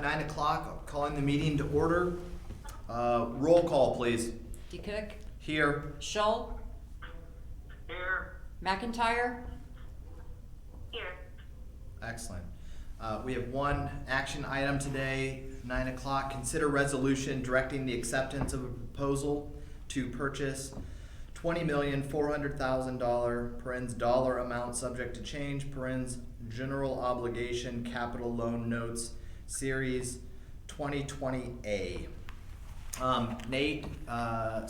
9 o'clock, calling the meeting to order. Roll call, please. DeCook, Here. Shull, Here. McIntyre. Here. Excellent. We have one action item today, 9 o'clock. Consider resolution directing the acceptance of a proposal to purchase $20,400,000, parens dollar amount subject to change, parens general obligation capital loan notes, series 2020A. Nate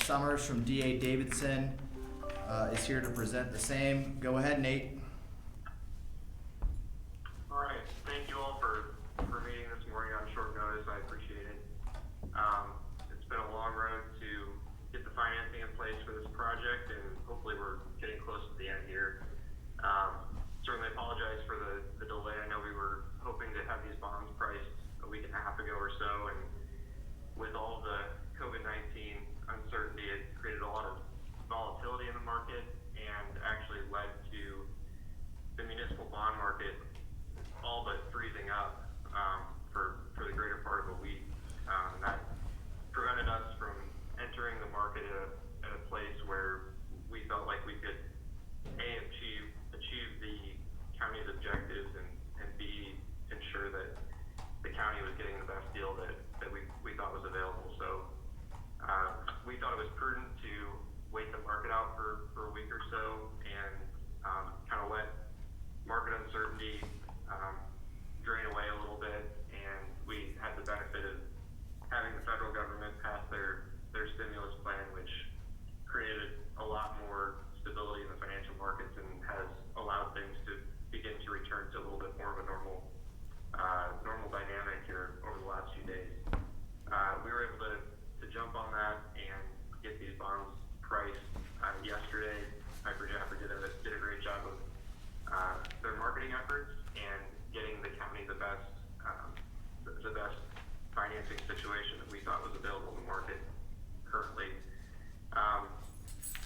Summers from D.A. Davidson is here to present the same. Go ahead, Nate. All right. Thank you all for meeting this morning on short notice. I appreciate it. It's been a long road to get the financing in place for this project, and hopefully we're getting close to the end here. Certainly apologize for the delay. I know we were hoping to have these bonds priced a week and a half ago or so, and with all the COVID-19 uncertainty, it created a lot of volatility in the market and actually led to the municipal bond market all but freezing up for the greater part of a week. That prevented us from entering the market at a place where we felt like we could achieve the county's objectives and B, ensure that the county was getting the best deal that we thought was available. So we thought it was prudent to wait the market out for a week or so and kind of let market uncertainty drain away a little bit. And we had the benefit of having the federal government pass their stimulus plan, which created a lot more stability in the financial markets and has allowed things to begin to return to a little bit more of a normal dynamic here over the last few days. We were able to jump on that and get these bonds priced yesterday. Piper Jaffray did a great job of their marketing efforts and getting the county the best financing situation that we thought was available in the market currently.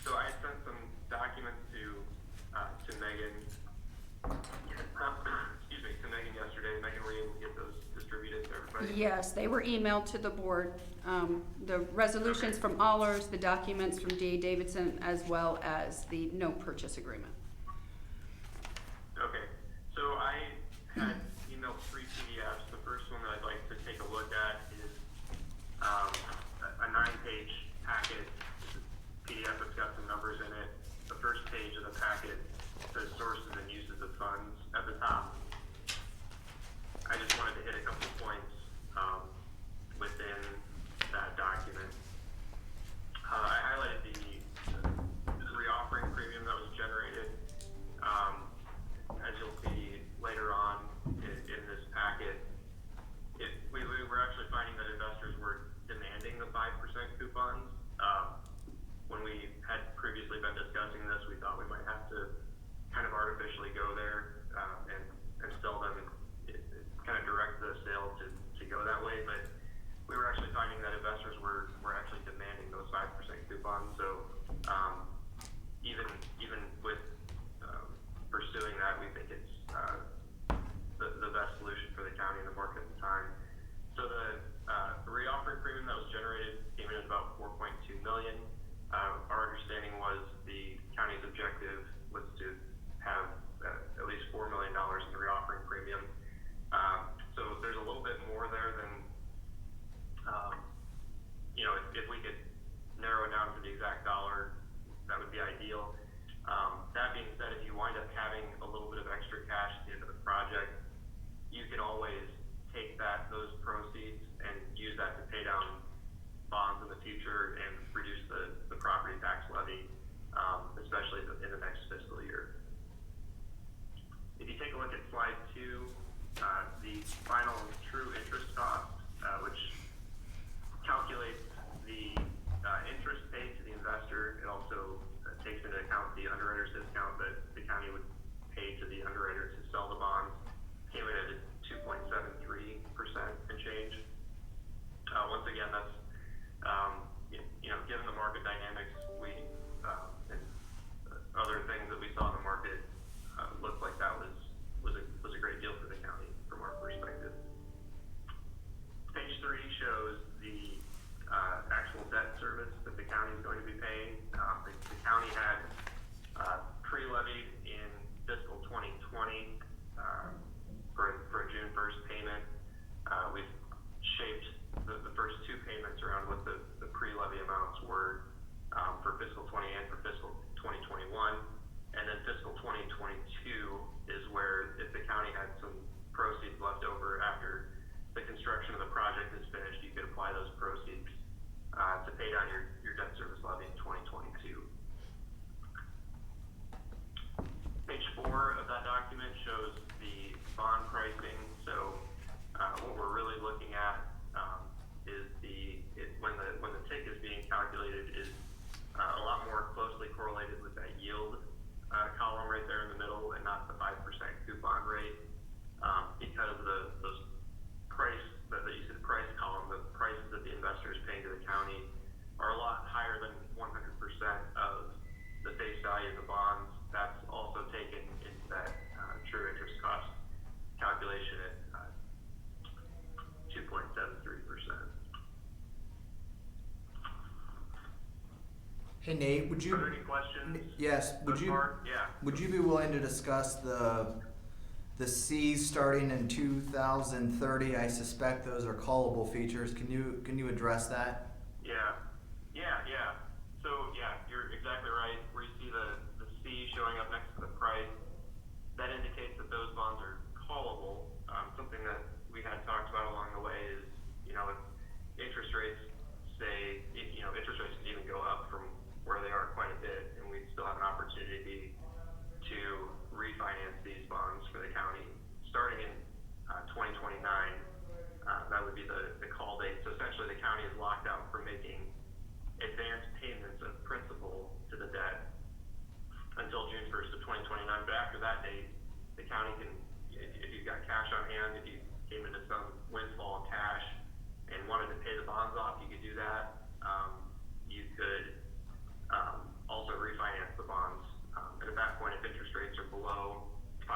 So I sent some documents to Megan. To Megan yesterday. Megan, were you able to get those distributed to everybody? Yes, they were emailed to the board. The resolutions from Allers, the documents from D.A. Davidson, as well as the note purchase agreement. Okay, so I had emailed 3 PDFs. The first one that I'd like to take a look at is a 9-page packet. It's a PDF that's got some numbers in it. The first page of the packet says sources and uses of funds at the top. I just wanted to hit a couple of points within that document. I highlighted the reoffering premium that was generated. As you'll see later on in this packet, we were actually finding that investors were demanding the 5% coupons. When we had previously been discussing this, we thought we might have to kind of artificially go there and sell them, kind of direct the sale to go that way. But we were actually finding that investors were actually demanding those 5% coupons. So even with pursuing that, we think it's the best solution for the county and the market at the time. So the reoffering premium that was generated came in at about $4.2 million. Our understanding was the county's objective was to have at least $4 million in the reoffering premium. So there's a little bit more there than, if we could narrow it down to the exact dollar, that would be ideal. That being said, if you wind up having a little bit of extra cash at the end of the project, you can always take those proceeds and use that to pay down bonds in the future and reduce the property tax levy, especially in the next fiscal year. If you take a look at slide 2, the final true interest cost, which calculates the interest paid to the investor. It also takes into account the underwriter's discount that the county would pay to the underwriter to sell the bonds, came in at 2.73% and change. Once again, that's given the market dynamics, and other things that we saw in the market, looked like that was a great deal for the county from our perspective. documents around what the pre-levy amounts were for fiscal 20 and for fiscal 2021. And then fiscal 2022 is where if the county had some proceeds left over after the construction of the project is finished, you could apply those proceeds to pay down your debt service levy in 2022. Page 4 of that document shows the bond pricing. So what we're really looking at is when the TIC is being calculated is a lot more closely correlated with that yield column right there in the middle, and not the 5% coupon rate, because those price that you see the price column, the prices that the investor is paying to the county are a lot higher than 100% of the face value of the bonds. That's also taken into that true interest cost calculation at 2.73%. Hey Nate, would you? Are there any questions? Yes. Would you? Yeah. Would you be willing to discuss the Cs starting in 2030? I suspect those are callable features. Can you address that? Yeah. So yeah, you're exactly right. Where you see the C showing up next to the price, that indicates that those bonds are callable. Something that we had talked about along the way is, if interest rates interest rates can even go up from where they are quite a bit, and we still have an opportunity to refinance these bonds for the county starting in 2029. That would be the call date. So essentially the county is locked out from making advanced payments of principal to the debt until June 1st of 2029. But after that date, the county can, if you've got cash on hand, if you came into some windfall of cash and wanted to pay the bonds off, you could do that. You could also refinance the bonds. And at that point, if interest rates are below 5%,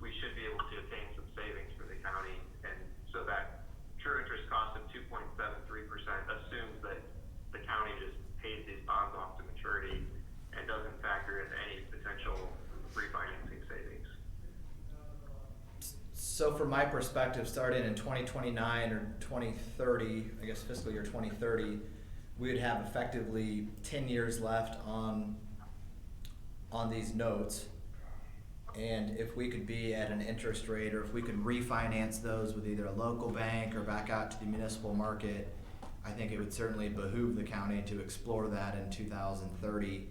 we should be able to obtain some savings for the county. And so that true interest cost of 2.73% assumes that the county just pays these bonds off to maturity and doesn't factor in any potential refinancing savings. So from my perspective, starting in 2029 or 2030, I guess fiscal year 2030, we would have effectively 10 years left on these notes. And if we could be at an interest rate, or if we could refinance those with either a local bank or back out to the municipal market, I think it would certainly behoove the county to explore that in 2030.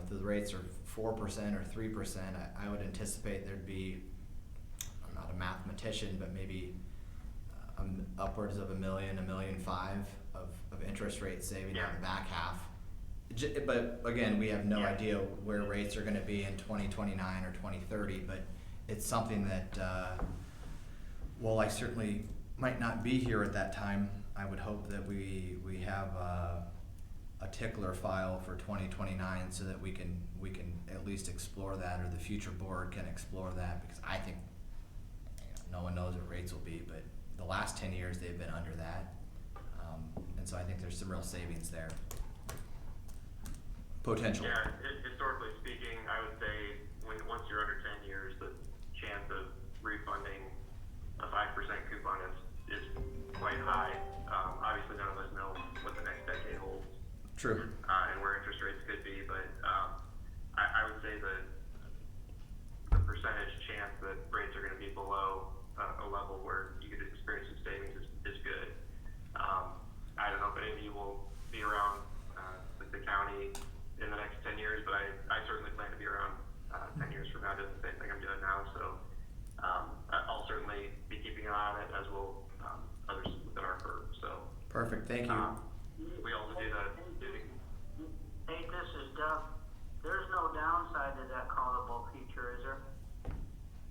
If the rates are 4% or 3%, I would anticipate there'd be, I'm not a mathematician, but maybe upwards of $1 million, $1.5 million of interest rate saving on the back half. But again, we have no idea where rates are going to be in 2029 or 2030. But it's something that, while I certainly might not be here at that time, I would hope that we have a tickler file for 2029 so that we can at least explore that, or the future board can explore that, because I think no one knows what rates will be, but the last 10 years they've been under that, and so I think there's some real savings there. Potential. Yeah, historically speaking, I would say once you're under 10 years, the chance of refunding a 5% coupon is quite high. Obviously, none of us know what the next decade holds. True. And where interest rates could be, but I would say the percentage chance that rates are going to be below a level where you could experience some savings is good. I don't know if any of you will be around the county in the next 10 years, but I certainly plan to be around 10 years from now doing the same thing I'm doing now. So I'll certainly be keeping an eye on it, as will others within our firm. So Perfect. Thank you. We also do the Hey, this is Doug. There's no downside to that callable feature, is there?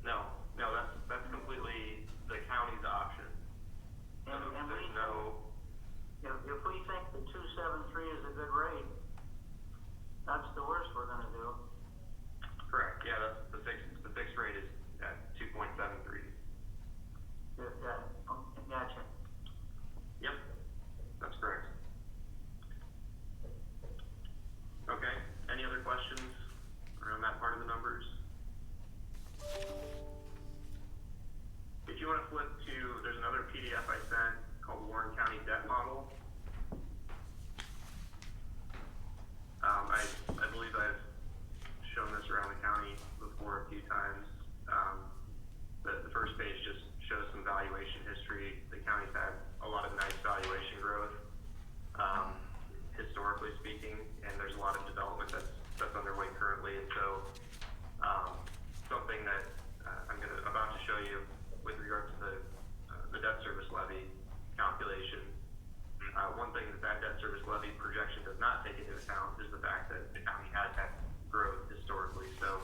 no, that's completely the county's option. So And there's no. if we think the 273 is a good rate, that's the worst we're gonna do. Correct. Yeah, that's the fixed rate is at 2.73. Gotcha. Yep, that's correct. Okay. Any other questions around that part of the numbers? history, the county's had a lot of nice valuation growth, historically speaking, and there's a lot of development that's underway currently. And so, something that I'm about to show you with regard to the debt service levy calculation. One thing that debt service levy projection does not take into account is the fact that the county has had growth historically. So,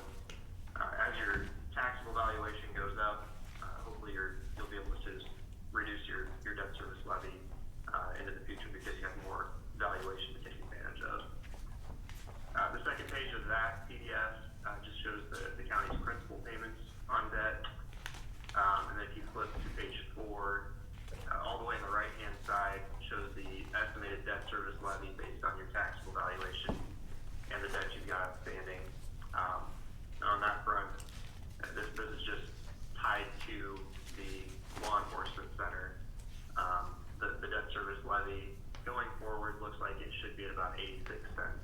as your taxable valuation goes up, hopefully you'll be able to reduce your debt service levy into the future because you have more valuation to take advantage of. The second page of that PDF just shows the county's principal payments on debt. And then if you flip to page 4, all the way on the right-hand side shows the estimated debt service levy based on your taxable valuation and the debt you've got outstanding. And on that front, this is just tied to the law enforcement center. The debt service levy going forward looks like it should be at about 86 cents.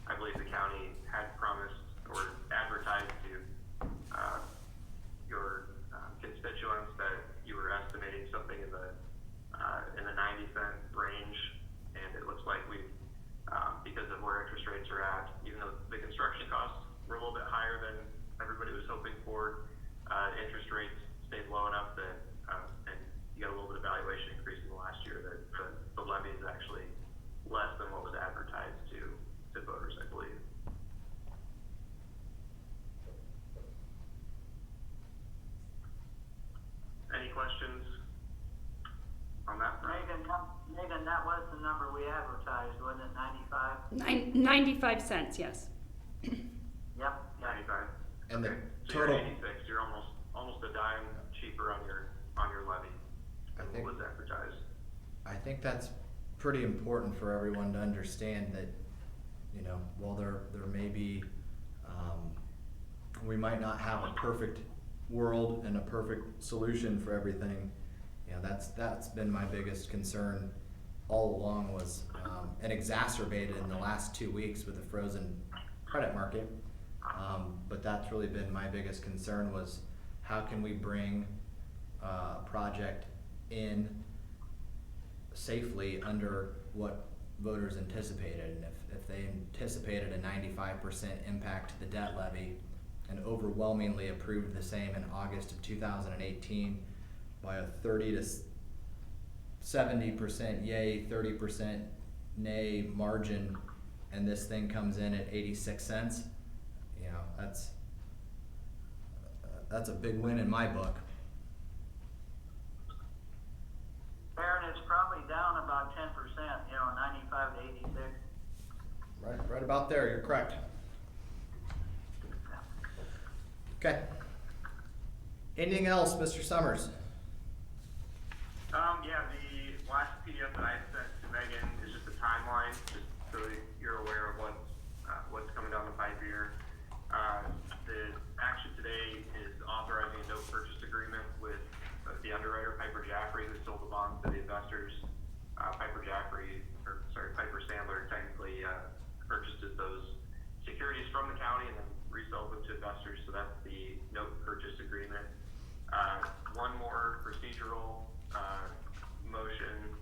I believe the county had promised or advertised to your constituents that you were estimating something in the 90-cent range, and it looks like we've because of where interest rates are at, even though the construction costs were a little bit higher than everybody was hoping for, interest rates stayed low enough that and you got a little bit of valuation increase in the last year that the levy is actually less than what was advertised to voters, I believe. Any questions on that front? Megan, that was the number we advertised, wasn't it, 95? 95 cents, yes. Yep. 95. And the Okay. So total, you're 86. You're almost a dime cheaper on your levy than I think- what was advertised. I think that's pretty important for everyone to understand that, you know, while there may be, we might not have a perfect world and a perfect solution for everything. You know, that's been my biggest concern all along was, and exacerbated in the last 2 weeks with the frozen credit market. But that's really been my biggest concern was how can we bring a project in safely under what voters anticipated. And if they anticipated a 95% impact to the debt levy and overwhelmingly approved the same in August of 2018 by a 30 to 70% yay, 30% nay margin, and this thing comes in at 86 cents, you know, that's a big win in my book. Aaron, it's probably down about 10%, 95 to 86. Right about there, you're correct. Okay. Anything else, Mr. Summers? Yeah, the last PDF that I sent to Megan is just a timeline, just so that you're aware of what's coming down the pipe here. The action today is authorizing a note purchase agreement with the underwriter, Piper Jaffray, who sold the bonds to the investors. Piper Sandler technically purchases those securities from the county and then resells them to investors, so that's the note purchase agreement. One more procedural motion.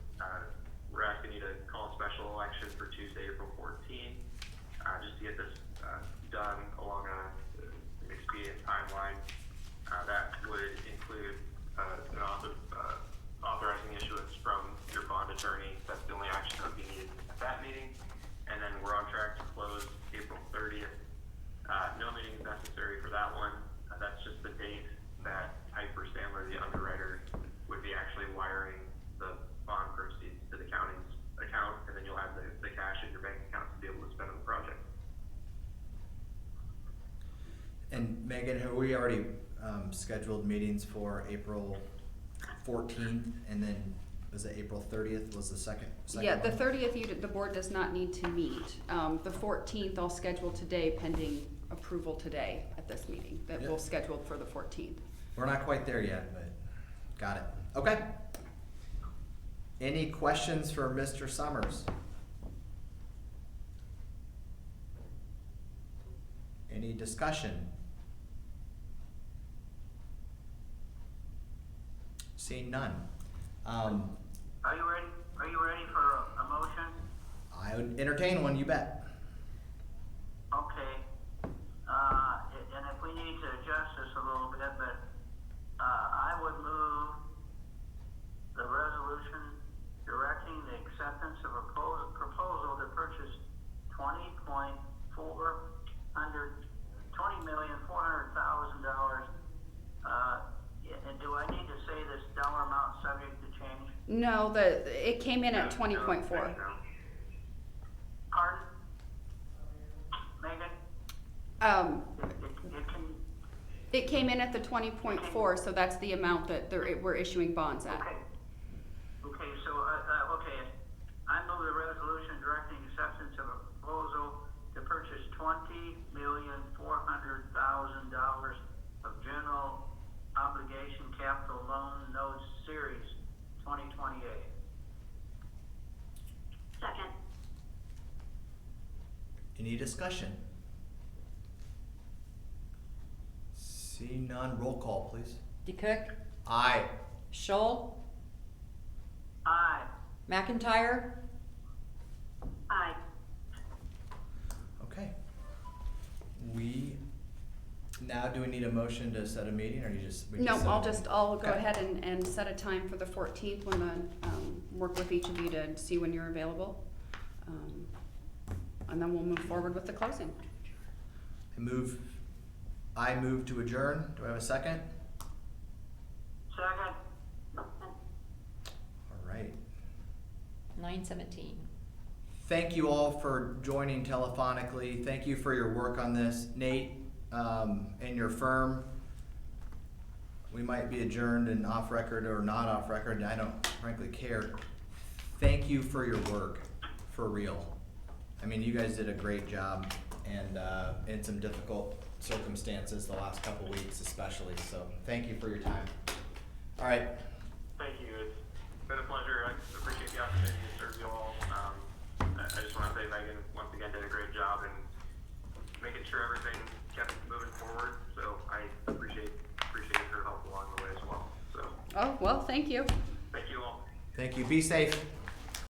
We're asking you to call a special election for Tuesday, April 14th, just to get this done along an expedient timeline. That would include an authorizing issuance from your bond attorney. That's the only action that would be needed at that meeting. And then we're on track to close April 30th. No meeting is necessary for that one. That's just the date that Piper Sandler, the underwriter, would be actually wiring the bond proceeds to the county's account, and then you'll have the cash in your bank account to be able to spend on the project. And Megan, have we already scheduled meetings for April 14th, and then was it April 30th was the second Yeah, the one? 30th, the board does not need to meet. The 14th, I'll schedule today pending approval today at this meeting, that Yeah. we'll schedule for the 14th. We're not quite there yet, but got it. Okay. Any questions for Mr. Summers? Any discussion? Seeing none. Are you ready? Are you ready for a motion? I would entertain one, you bet. Okay. And if we need to adjust this a little bit, but, I would move the resolution directing the acceptance of a proposal to purchase $20,400,000. And do I need to say this dollar amount subject to change? No, it came in at 20.4. Pardon? Megan? It can, It came in at the 20.4, so that's the amount that we're issuing bonds at. okay. Okay, so, okay, I move the resolution directing acceptance of a proposal to purchase $20,400,000 of general obligation capital loan notes series 2028. Second. Any discussion? See none, roll call, please. DeCook, Aye. Scholl, Aye. McIntyre, Aye. Okay. Do we need a motion to set a meeting, or we just No, set a I'll go Okay. ahead and set a time for the 14th when work with each of you to see when you're available. And then we'll move forward with the closing. I move to adjourn. Do I have a second? Second. All right. 9:17. Thank you all for joining telephonically. Thank you for your work on this. Nate, and your firm. We might be adjourned and off record or not off record, and I don't frankly care. Thank you for your work, for real. I mean, you guys did a great job, and in some difficult circumstances the last couple weeks especially, so thank you for your time. All right. Thank you. It's been a pleasure. I appreciate the opportunity to serve you all. I just want to say Megan once again did a great job in making sure everything kept moving forward. So I appreciate her help along the way as well. So Oh, well, thank you. thank you all. Thank you. Be safe.